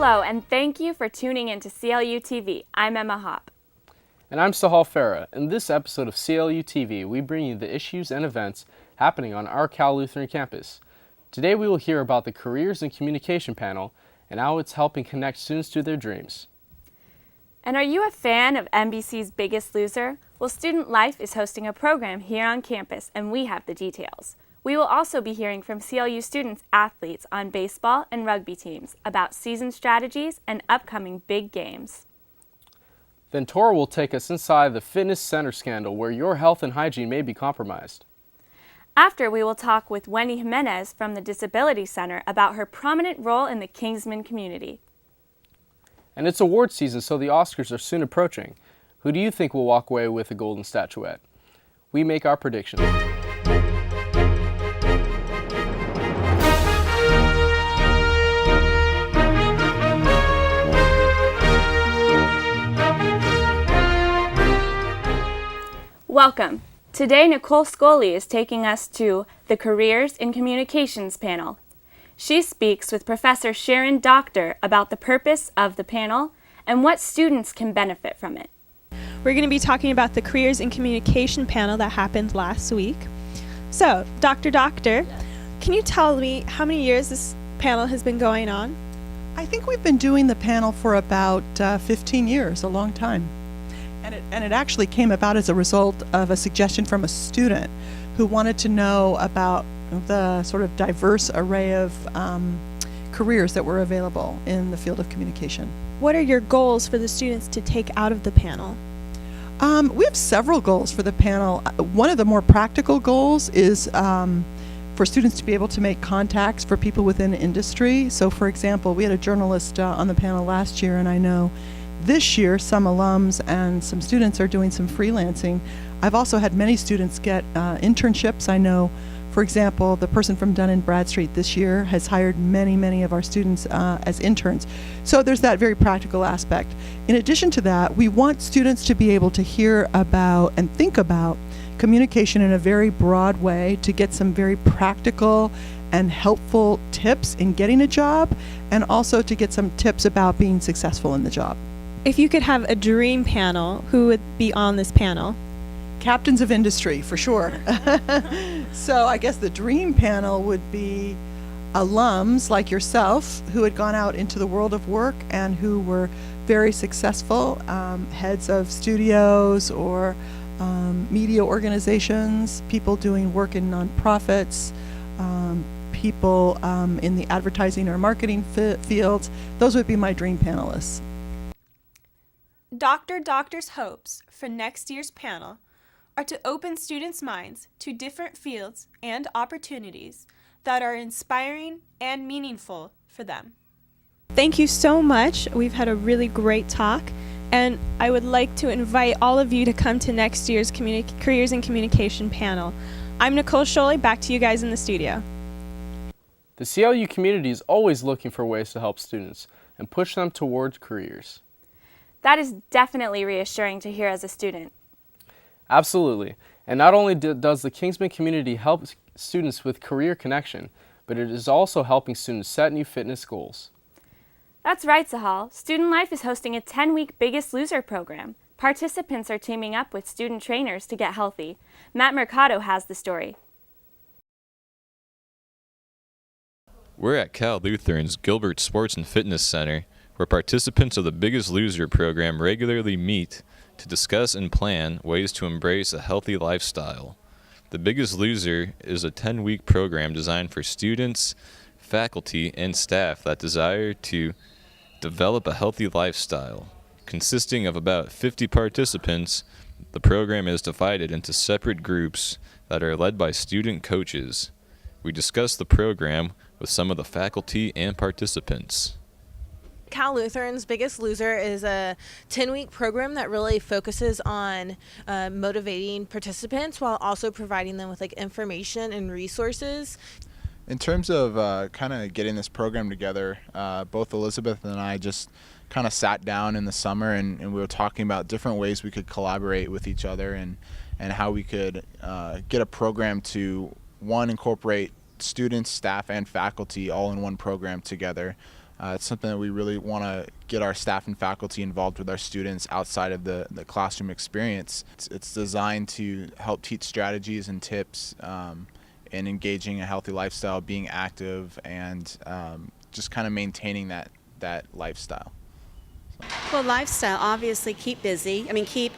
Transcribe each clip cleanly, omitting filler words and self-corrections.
Hello, and thank you for tuning in to CLU TV. I'm Emma Hopp. And I'm Sahal Farah. In this episode of CLU TV, we bring you the issues and events happening on our Cal Lutheran campus. Today we will hear about the Careers and Communication panel and how it's helping connect students to their dreams. And are you a fan of NBC's Biggest Loser? Well, Student Life is hosting a program here on campus, and we have the details. We will also be hearing from CLU students athletes on baseball and rugby teams about season strategies and upcoming big games. Then Tora will take us inside the fitness center scandal where your health and hygiene may be compromised. After, we will talk with Wendy Jimenez from the Disability Center about her prominent role in the Kingsman community. And it's award season, so the Oscars are soon approaching. Who do you think will walk away with a golden statuette? We make our predictions. Welcome. Today, Nicole Scully is taking us to the Careers in Communications panel. She speaks with Professor Sharon Doctor about the purpose of the panel and what students can benefit from it. We're going to be talking about the Careers in Communication panel that happened last week. So, Dr. Doctor, can you tell me how many years this panel has been going on? I think we've been doing the panel for about 15 years, a long time. And it actually came about as a result of a suggestion from a student who wanted to know about the sort of diverse array of careers that were available in the field of communication. What are your goals for the students to take out of the panel? We have several goals for the panel. One of the more practical goals is for students to be able to make contacts for people within industry. So, for example, we had a journalist on the panel last year, and I know this year some alums and some students are doing some freelancing. I've also had many students get internships. I know, for example, the person from Dun & Bradstreet this year has hired many of our students as interns. So there's that very practical aspect. In addition to that, we want students to be able to hear about and think about communication in a very broad way to get some very practical and helpful tips in getting a job, and also to get some tips about being successful in the job. If you could have a dream panel, who would be on this panel? Captains of industry, for sure. So I guess the dream panel would be alums like yourself who had gone out into the world of work and who were very successful, heads of studios or media organizations, people doing work in nonprofits, people in the advertising or marketing fields. Those would be my dream panelists. Dr. Doctor's hopes for next year's panel are to open students' minds to different fields and opportunities that are inspiring and meaningful for them. Thank you so much. We've had a really great talk, and I would like to invite all of you to come to next year's Careers in Communication panel. I'm Nicole Scholey, back to you guys in the studio. The CLU community is always looking for ways to help students and push them towards careers. That is definitely reassuring to hear as a student. Absolutely. And not only does the Kingsman community help students with career connection, but it is also helping students set new fitness goals. That's right, Sahal. Student Life is hosting a 10-week Biggest Loser program. Participants are teaming up with student trainers to get healthy. Matt Mercado has the story. We're at Cal Lutheran's Gilbert Sports and Fitness Center, where participants of the Biggest Loser program regularly meet to discuss and plan ways to embrace a healthy lifestyle. The Biggest Loser is a 10-week program designed for students, faculty, and staff that desire to develop a healthy lifestyle. Consisting of about 50 participants, the program is divided into separate groups that are led by student coaches. We discuss the program with some of the faculty and participants. Cal Lutheran's Biggest Loser is a 10-week program that really focuses on motivating participants while also providing them with information and resources. In terms of kind of getting this program together, both Elizabeth and I just kind of sat down in the summer and we were talking about different ways we could collaborate with each other and how we could get a program to, one, incorporate students, staff, and faculty all in one program together. It's something that we really want to get our staff and faculty involved with our students outside of the classroom experience. It's designed to help teach strategies and tips in engaging a healthy lifestyle, being active, and just kind of maintaining that lifestyle. Well, lifestyle, obviously keep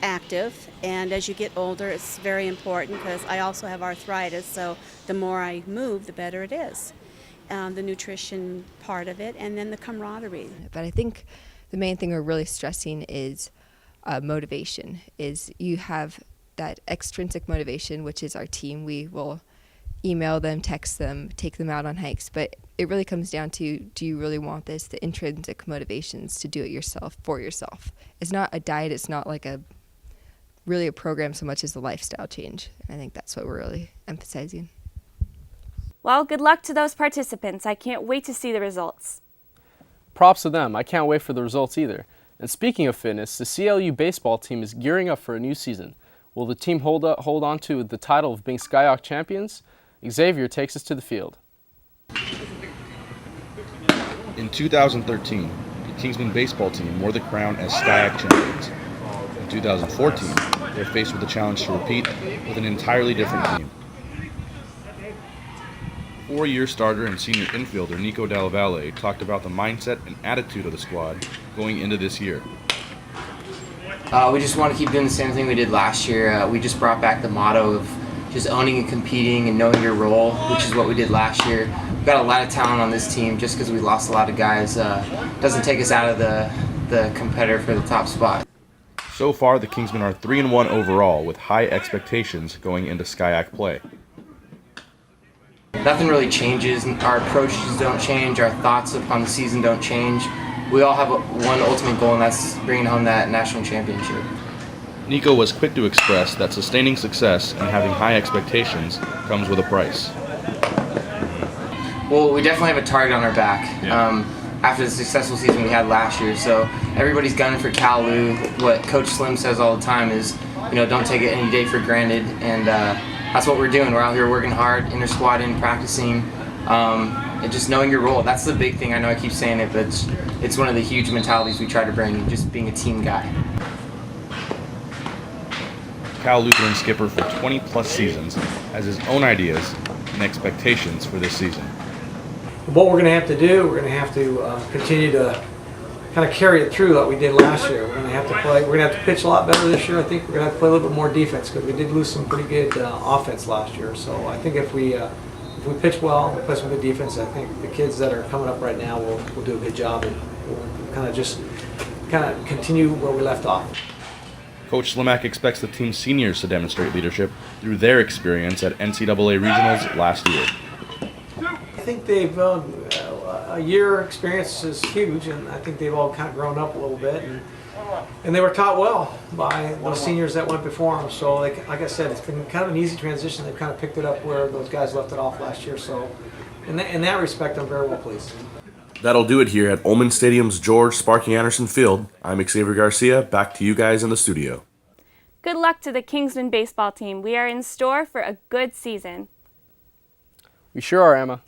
active, and as you get older it's very important because I also have arthritis, so the more I move the better it is. The nutrition part of it, and then the camaraderie. But I think the main thing we're really stressing is motivation, is you have that extrinsic motivation, which is our team. We will email them, text them, take them out on hikes, but it really comes down to, do you really want this? The intrinsic motivations to do it yourself, for yourself. It's not a diet, it's not like really a program so much as a lifestyle change. And I think that's what we're really emphasizing. Well, good luck to those participants. I can't wait to see the results. Props to them. I can't wait for the results either. And speaking of fitness, the CLU baseball team is gearing up for a new season. Will the team hold on to the title of being Skyhawk champions? Xavier takes us to the field. In 2013, the Kingsman baseball team wore the crown as Skyhawk champions. In 2014, they're faced with the challenge to repeat with an entirely different team. Four-year starter and senior infielder Nico Della Valle talked about the mindset and attitude of the squad going into this year. We just want to keep doing the same thing we did last year. We just brought back the motto of just owning and competing and knowing your role, which is what we did last year. We've got a lot of talent on this team. Just because we lost a lot of guys doesn't take us out of the competitor for the top spot. So far, the Kingsmen are 3-1 overall with high expectations going into Skyhawk play. Nothing really changes. Our approaches don't change. Our thoughts upon the season don't change. We all have one ultimate goal, and that's bringing home that national championship. Nico was quick to express that sustaining success and having high expectations comes with a price. Well, we definitely have a target on our back after the successful season we had last year. So everybody's gunning for Cal Lu. What Coach Slim says all the time is, don't take it any day for granted, and that's what we're doing. We're out here working hard, inter-squatting, practicing, and just knowing your role. That's the big thing. I know I keep saying it, but it's one of the huge mentalities we try to bring, just being a team guy. Cal Lutheran skipper for 20-plus seasons has his own ideas and expectations for this season. What we're going to have to do, we're going to have to continue to kind of carry it through like we did last year. We're going to have to play. We're going to have to pitch a lot better this year. I think we're going to have to play a little bit more defense because we did lose some pretty good offense last year. So I think if we pitch well, we play some good defense, I think the kids that are coming up right now will do a good job, and we'll kind of continue where we left off. Coach Slimak expects the team's seniors to demonstrate leadership through their experience at NCAA regionals last year. I think they've a year experience is huge, and I think they've all kind of grown up a little bit, and they were taught well by those seniors that went before them. So like I said, it's been kind of an easy transition. They've kind of picked it up where those guys left it off last year. So in that respect, I'm very well pleased. That'll do it here at Ullman Stadium's George Sparky Anderson Field. I'm Xavier Garcia. Back to you guys in the studio. Good luck to the Kingsman baseball team. We are in store for a good season. We sure are, Emma.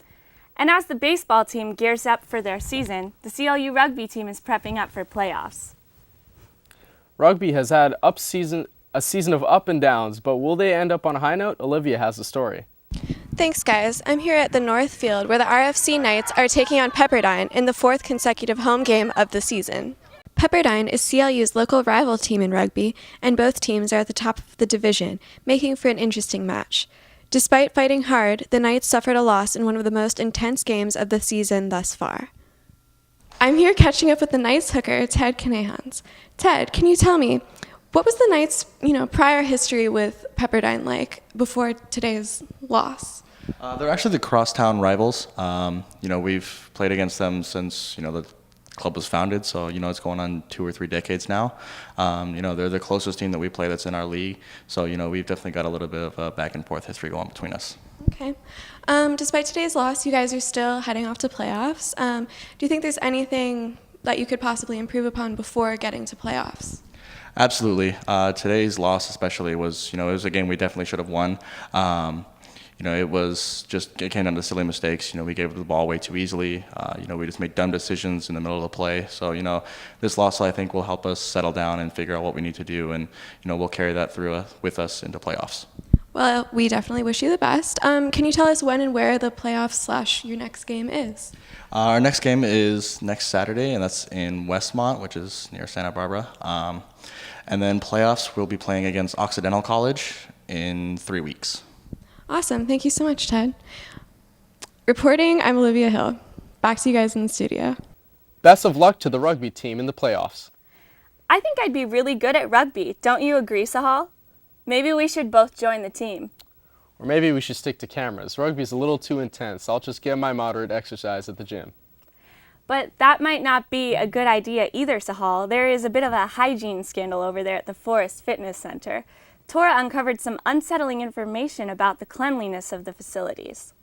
And as the baseball team gears up for their season, the CLU rugby team is prepping up for playoffs. Rugby has had a season of up and downs, but will they end up on a high note? Olivia has the story. Thanks, guys. I'm here at the North Field where the RFC Knights are taking on Pepperdine in the fourth consecutive home game of the season. Pepperdine is CLU's local rival team in rugby, and both teams are at the top of the division, making for an interesting match. Despite fighting hard, the Knights suffered a loss in one of the most intense games of the season thus far. I'm here catching up with the Knights hooker, Ted Canahans. Ted, can you tell me, what was the Knights' prior history with Pepperdine like before today's loss? They're actually the crosstown rivals. We've played against them since the club was founded, so it's going on 2 or 3 decades now. They're the closest team that we play that's in our league, so we've definitely got a little bit of a back and forth history going between us. Okay. Despite today's loss, you guys are still heading off to playoffs. Do you think there's anything that you could possibly improve upon before getting to playoffs? Absolutely. Today's loss especially was, it was a game we definitely should have won. it came down to silly mistakes. We gave the ball way too easily. We just made dumb decisions in the middle of the play. So, this loss, I think, will help us settle down and figure out what we need to do, and, we'll carry that through with us into playoffs. Well, we definitely wish you the best. Can you tell us when and where the playoffs / your next game is? Our next game is next Saturday, and that's in Westmont, which is near Santa Barbara. And then playoffs, we'll be playing against Occidental College in 3 weeks. Awesome. Thank you so much, Ted. Reporting, I'm Olivia Hill. Back to you guys in the studio. Best of luck to the rugby team in the playoffs. I think I'd be really good at rugby. Don't you agree, Sahal? Maybe we should both join the team. Or maybe we should stick to cameras. Rugby's a little too intense. I'll just get my moderate exercise at the gym. But that might not be a good idea either, Sahal. There is a bit of a hygiene scandal over there at the Forest Fitness Center. Tora uncovered some unsettling information about the cleanliness of the facilities.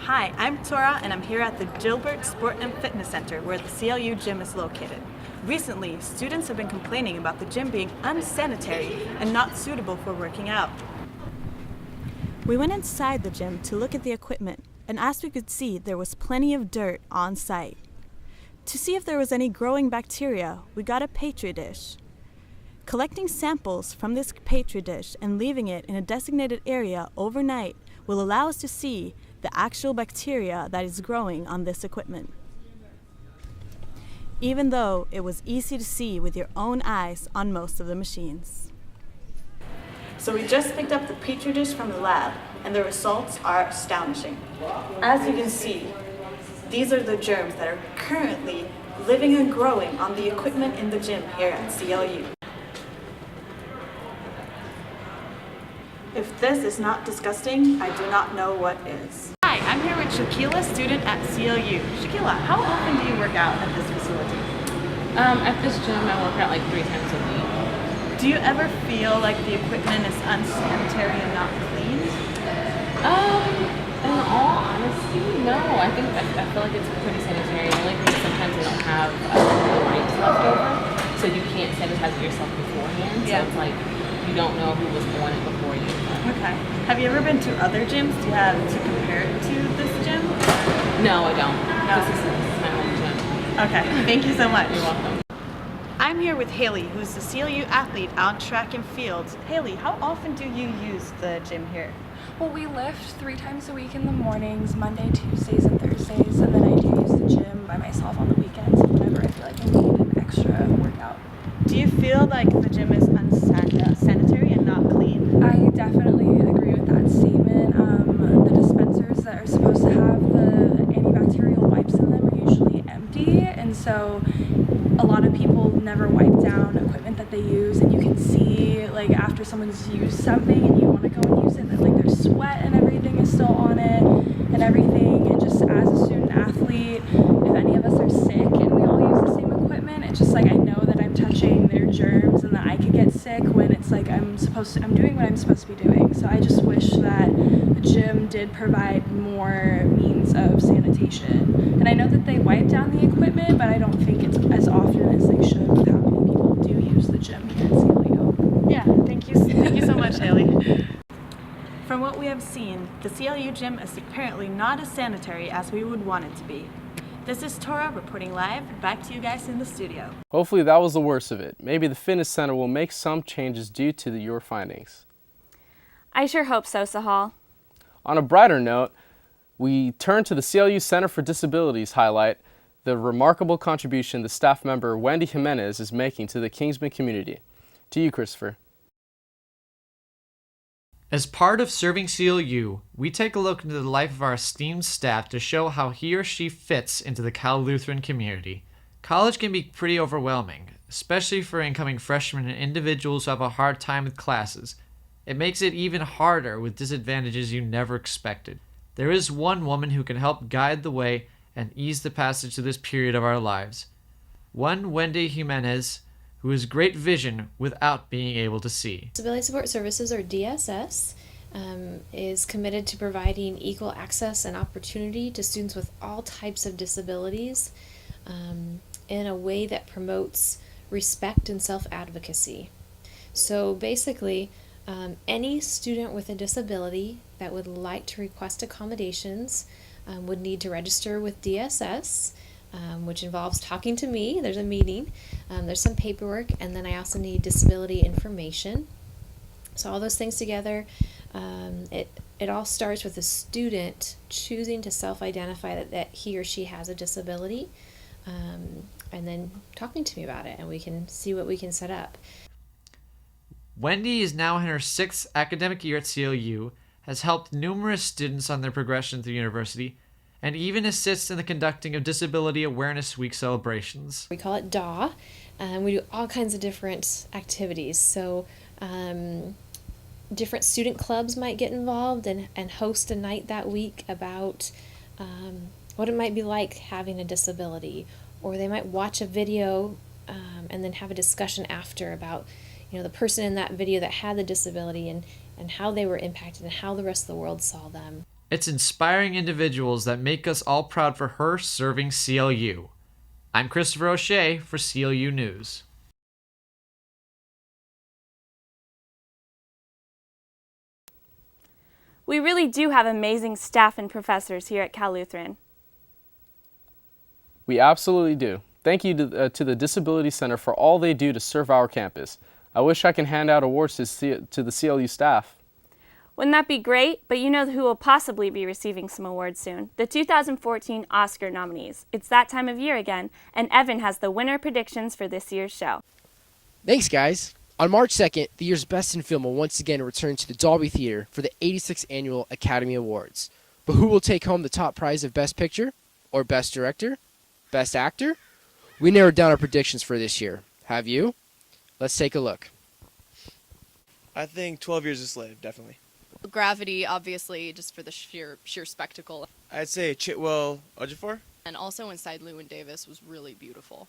Hi, I'm Tora, and I'm here at the Gilbert Sport and Fitness Center, where the CLU gym is located. Recently, students have been complaining about the gym being unsanitary and not suitable for working out. We went inside the gym to look at the equipment, and as we could see, there was plenty of dirt on site. To see if there was any growing bacteria, we got a Petri dish. Collecting samples from this Petri dish and leaving it in a designated area overnight will allow us to see the actual bacteria that is growing on this equipment. Even though it was easy to see with your own eyes on most of the machines. So we just picked up the Petri dish from the lab, and the results are astonishing. As you can see, these are the germs that are currently living and growing on the equipment in the gym here at CLU. If this is not disgusting, I do not know what is. Hi, I'm here with Shaquila, student at CLU. Shaquila, how often do you work out at this facility? At this gym, I work out like 3 times a week. Do you ever feel like the equipment is unsanitary and not clean? In all honesty, no. I feel like it's pretty sanitary. The only thing is sometimes they don't have wipes left over, so you can't sanitize yourself beforehand. Yeah. So it's like you don't know who was on it before you. Okay. Have you ever been to other gyms? Do you have to compare it to this gym? No, I don't. No. This is my home gym. Okay. Thank you so much. You're welcome. I'm here with Haley, who's the CLU athlete on track and field. Haley, how often do you use the gym here? Well, we lift 3 times a week in the mornings, Monday, Tuesdays, and Thursdays, and then I do use the gym by myself on the weekends whenever I feel like I need an extra workout. Do you feel like the gym is unsanitary and not clean? I definitely agree with that statement. The dispensers that are supposed to have the antibacterial wipes in them are usually empty, and so a lot of people never wipe down equipment that they use, and you can see like after someone's used something and you want to go and use it, that like there's sweat and everything is still on it and everything. And just as a student athlete, if any of us are sick and we all use the same equipment, it's just like I know that I'm touching their germs and that I could get sick when it's like I'm doing what I'm supposed to be doing. So I just wish that the gym did provide more means of sanitation. And I know that they wipe down the equipment, but I don't think it's as often as they should with how many people do use the gym here at CLU. Yeah, thank you so much, Haley. From what we have seen, the CLU gym is apparently not as sanitary as we would want it to be. This is Tora reporting live. Back to you guys in the studio. Hopefully that was the worst of it. Maybe the fitness center will make some changes due to your findings. I sure hope so, Sahal. On a brighter note, we turn to the CLU Center for Disabilities highlight the remarkable contribution the staff member Wendy Jimenez is making to the Kingsman community. To you, Christopher. As part of serving CLU, we take a look into the life of our esteemed staff to show how he or she fits into the Cal Lutheran community. College can be pretty overwhelming, especially for incoming freshmen and individuals who have a hard time with classes. It makes it even harder with disadvantages you never expected. There is one woman who can help guide the way and ease the passage through this period of our lives. One Wendy Jimenez, who has great vision without being able to see. Disability Support Services, or DSS, is committed to providing equal access and opportunity to students with all types of disabilities in a way that promotes respect and self-advocacy. So basically, Any student with a disability that would like to request accommodations would need to register with DSS, which involves talking to me. There's a meeting, there's some paperwork, and then I also need disability information. So all those things together, it all starts with the student choosing to self-identify that he or she has a disability, and then talking to me about it, and we can see what we can set up. Wendy is now in her 6th academic year at CLU, has helped numerous students on their progression through university, and even assists in the conducting of Disability Awareness Week celebrations. We call it DAW, and we do all kinds of different activities. So different student clubs might get involved and host a night that week about what it might be like having a disability, or they might watch a video and then have a discussion after about the person in that video that had the disability and how they were impacted and how the rest of the world saw them. It's inspiring individuals that make us all proud for her serving CLU. I'm Christopher O'Shea for CLU News. We really do have amazing staff and professors here at Cal Lutheran. We absolutely do. Thank you to the Disability Center for all they do to serve our campus. I wish I could hand out awards to the CLU staff. Wouldn't that be great? But you know who will possibly be receiving some awards soon? The 2014 Oscar nominees. It's that time of year again, and Evan has the winner predictions for this year's show. Thanks, guys. On March 2nd, the year's Best in Film will once again return to the Dolby Theater for the 86th Annual Academy Awards. But who will take home the top prize of Best Picture? Or Best Director? Best Actor? We narrowed down our predictions for this year. Have you? Let's take a look. I think 12 Years a Slave, definitely. Gravity, obviously, just for the sheer spectacle. I'd say Chitwell Ejiofor. And also Inside Llewyn Davis was really beautiful.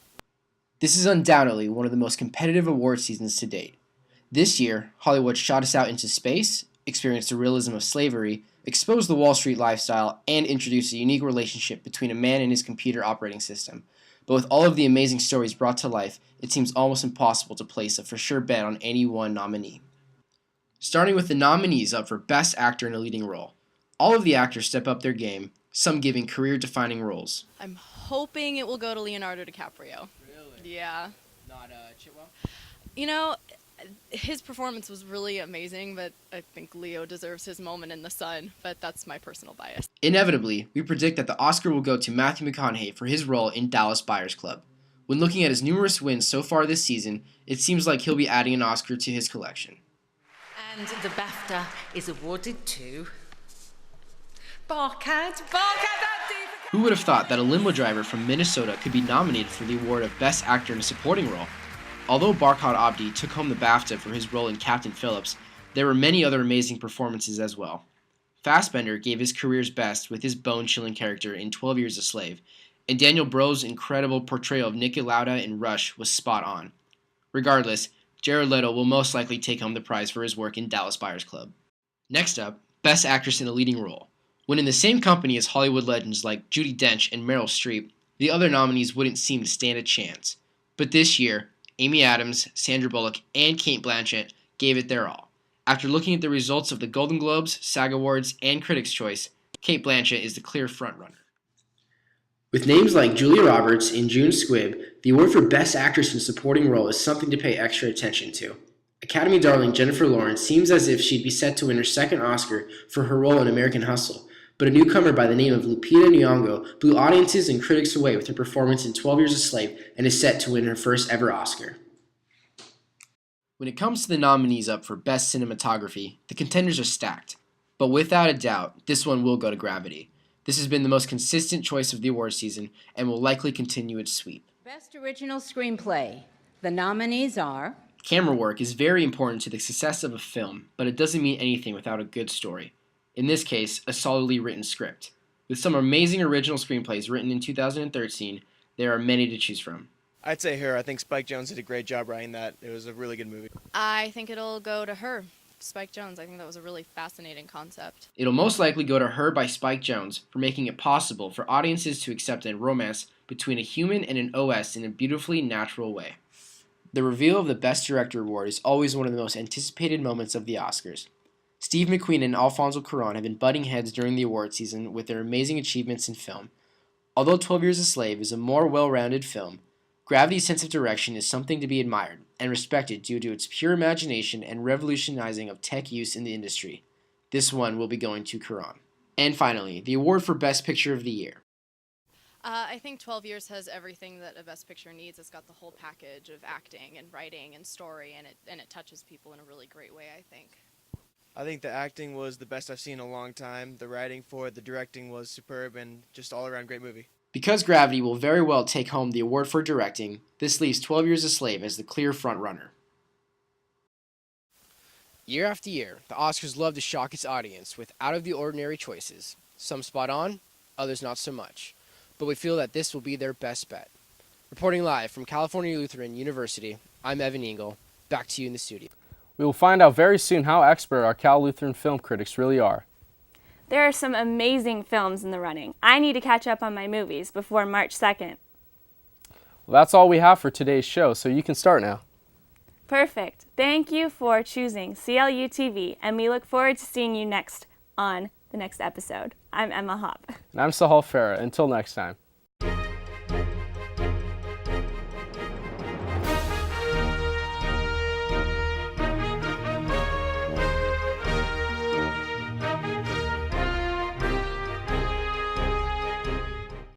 This is undoubtedly one of the most competitive award seasons to date. This year, Hollywood shot us out into space, experienced the realism of slavery, exposed the Wall Street lifestyle, and introduced a unique relationship between a man and his computer operating system. But with all of the amazing stories brought to life, it seems almost impossible to place a for sure bet on any one nominee. Starting with the nominees up for Best Actor in a Leading Role. All of the actors step up their game, some giving career-defining roles. I'm hoping it will go to Leonardo DiCaprio. Really? Yeah. Not Chitwell? You know, his performance was really amazing, but I think Leo deserves his moment in the sun, but that's my personal bias. Inevitably, we predict that the Oscar will go to Matthew McConaughey for his role in Dallas Buyers Club. When looking at his numerous wins so far this season, it seems like he'll be adding an Oscar to his collection. And the BAFTA is awarded to Barkad. Who would have thought that a limo driver from Minnesota could be nominated for the award of Best Actor in a Supporting Role? Although Barkad Abdi took home the BAFTA for his role in Captain Phillips, there were many other amazing performances as well. Fassbender gave his career's best with his bone-chilling character in 12 Years a Slave, and Daniel Bro's incredible portrayal of Niki Lauda in Rush was spot on. Regardless, Jared Leto will most likely take home the prize for his work in Dallas Buyers Club. Next up, Best Actress in a Leading Role. When in the same company as Hollywood legends like Judi Dench and Meryl Streep, the other nominees wouldn't seem to stand a chance. But this year, Amy Adams, Sandra Bullock, and Cate Blanchett gave it their all. After looking at the results of the Golden Globes, SAG Awards, and Critics' Choice, Cate Blanchett is the clear frontrunner. With names like Julia Roberts and June Squibb, the award for Best Actress in a Supporting Role is something to pay extra attention to. Academy darling Jennifer Lawrence seems as if she'd be set to win her second Oscar for her role in American Hustle, but a newcomer by the name of Lupita Nyong'o blew audiences and critics away with her performance in 12 Years a Slave and is set to win her first ever Oscar. When it comes to the nominees up for Best Cinematography, the contenders are stacked, but without a doubt, this one will go to Gravity. This has been the most consistent choice of the award season and will likely continue its sweep. Best Original Screenplay. The nominees are... Camera work is very important to the success of a film, but it doesn't mean anything without a good story. In this case, a solidly written script. With some amazing original screenplays written in 2013, there are many to choose from. I'd say her. I think Spike Jonze did a great job writing that. It was a really good movie. I think it'll go to her. Spike Jonze. I think that was a really fascinating concept. It'll most likely go to Her by Spike Jonze for making it possible for audiences to accept a romance between a human and an OS in a beautifully natural way. The reveal of the Best Director award is always one of the most anticipated moments of the Oscars. Steve McQueen and Alfonso Cuarón have been butting heads during the award season with their amazing achievements in film. Although 12 Years a Slave is a more well-rounded film, Gravity's sense of direction is something to be admired and respected due to its pure imagination and revolutionizing of tech use in the industry. This one will be going to Cuarón. And finally, the award for Best Picture of the Year. I think 12 Years has everything that a Best Picture needs. It's got the whole package of acting and writing and story, and it touches people in a really great way, I think. I think the acting was the best I've seen in a long time. The writing for it, the directing was superb, and just all around great movie. Because Gravity will very well take home the award for directing, this leaves 12 Years a Slave as the clear front-runner. Year after year, the Oscars love to shock its audience with out-of-the-ordinary choices. Some spot on, others not so much. But we feel that this will be their best bet. Reporting live from California Lutheran University, I'm Evan Engel. Back to you in the studio. We will find out very soon how expert our Cal Lutheran film critics really are. There are some amazing films in the running. I need to catch up on my movies before March 2nd. Well, that's all we have for today's show, so you can start now. Perfect. Thank you for choosing CLU TV, and we look forward to seeing you next on the next episode. I'm Emma Hopp. And I'm Sahal Farah. Until next time.